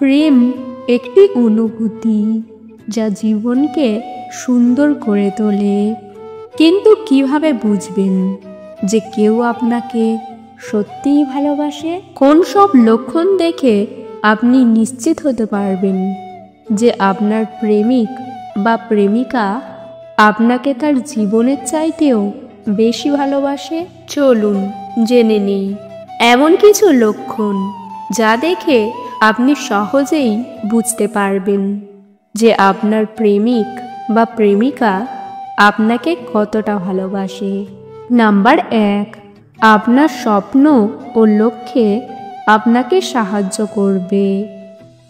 প্রেম একটি অনুভূতি যা জীবনকে সুন্দর করে তোলে। কিন্তু কিভাবে বুঝবেন যে কেউ আপনাকে সত্যিই ভালোবাসে? কোন সব লক্ষণ দেখে আপনি নিশ্চিত হতে পারবেন যে আপনার প্রেমিক বা প্রেমিকা আপনাকে তার জীবনের চাইতেও বেশি ভালোবাসে? চলুন জেনে নিই এমন কিছু লক্ষণ যা দেখে আপনি সহজেই বুঝতে পারবেন যে আপনার প্রেমিক বা প্রেমিকা আপনাকে কতটা ভালোবাসে। নাম্বার 1, আপনার স্বপ্ন ও লক্ষ্যে আপনাকে সাহায্য করবে।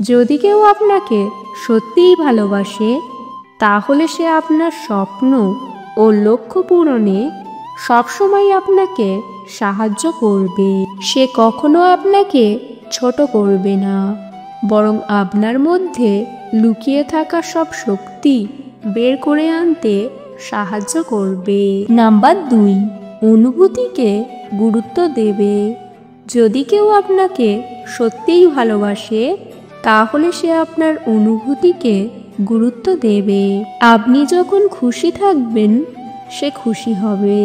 যদি কেউ আপনাকে সত্যিই ভালোবাসে তাহলে সে আপনার স্বপ্ন ও লক্ষ্য পূরণে সবসময় আপনাকে সাহায্য করবে। সে কখনো আপনাকে ছোট করবে না, বরং আপনার মধ্যে লুকিয়ে থাকা সব শক্তি বের করে আনতে সাহায্য করবে। নাম্বার 2, অনুভূতিকে গুরুত্ব দেবে। যদি কেউ আপনাকে সত্যিই ভালোবাসে তাহলে সে আপনার অনুভূতিকে গুরুত্ব দেবে। আপনি যখন খুশি থাকবেন সে খুশি হবে,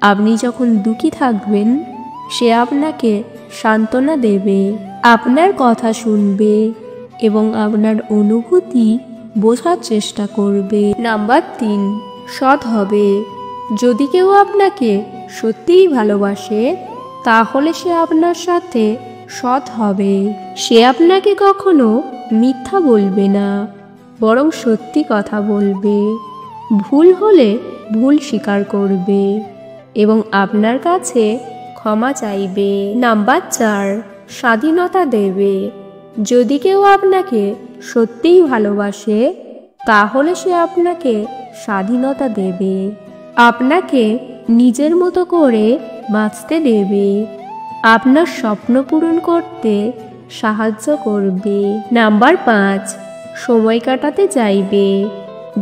আপনি যখন দুঃখী থাকবেন সে আপনাকে সান্ত্বনা দেবে, আপনার কথা শুনবে এবং আপনার অনুভূতি বোঝার চেষ্টা করবে। নাম্বার 3, সৎ হবে। যদি কেউ আপনাকে সত্যিই ভালোবাসে তাহলে সে আপনার সাথে সৎ হবে। সে আপনাকে কখনো মিথ্যা বলবে না, বরং সত্যি কথা বলবে। ভুল হলে ভুল স্বীকার করবে এবং আপনার কাছে ক্ষমা চাইবে। নাম্বার 4, স্বাধীনতা দেবে। যদি কেউ আপনাকে সত্যিই ভালোবাসে তাহলে সে আপনাকে স্বাধীনতা দেবে, আপনাকে নিজের মতো করে বাঁচতে দেবে, আপনার স্বপ্ন পূরণ করতে সাহায্য করবে। নাম্বার 5, সময় কাটাতে চাইবে।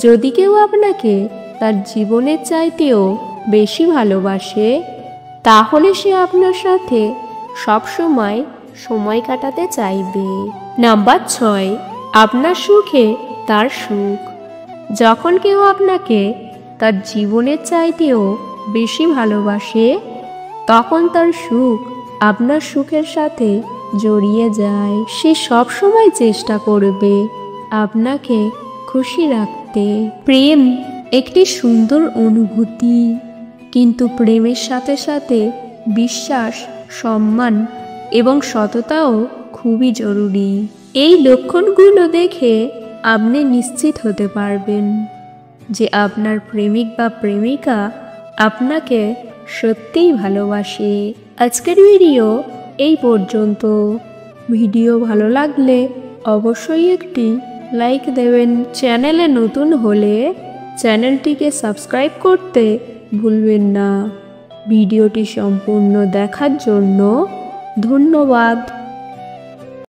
যদি কেউ আপনাকে তার জীবনের চাইতেও বেশি ভালোবাসে তাহলে সে আপনার সাথে সবসময় সময় কাটাতে চাইবে। নাম্বার 6, আপনার সুখে তার সুখ। যখন কেউ আপনাকে তার জীবনের চাইতেও বেশি ভালোবাসে তখন তার সুখ আপনার সুখের সাথে জড়িয়ে যায়। সে সবসময় চেষ্টা করবে আপনাকে খুশি রাখতে। প্রেম একটি সুন্দর অনুভূতি, কিন্তু প্রেমের সাথে সাথে বিশ্বাস, সম্মান এবং সততাও খুবই জরুরি। এই লক্ষণগুলো দেখে আপনি নিশ্চিত হতে পারবেন যে আপনার প্রেমিক বা প্রেমিকা আপনাকে সত্যিই ভালোবাসে। আজকের ভিডিও এই পর্যন্ত। ভিডিও ভালো লাগলে অবশ্যই একটি লাইক দেবেন। চ্যানেলে নতুন হলে চ্যানেলটিকে সাবস্ক্রাইব করতে ভুলবেন না। ভিডিওটি সম্পূর্ণ দেখার জন্য ধন্যবাদ।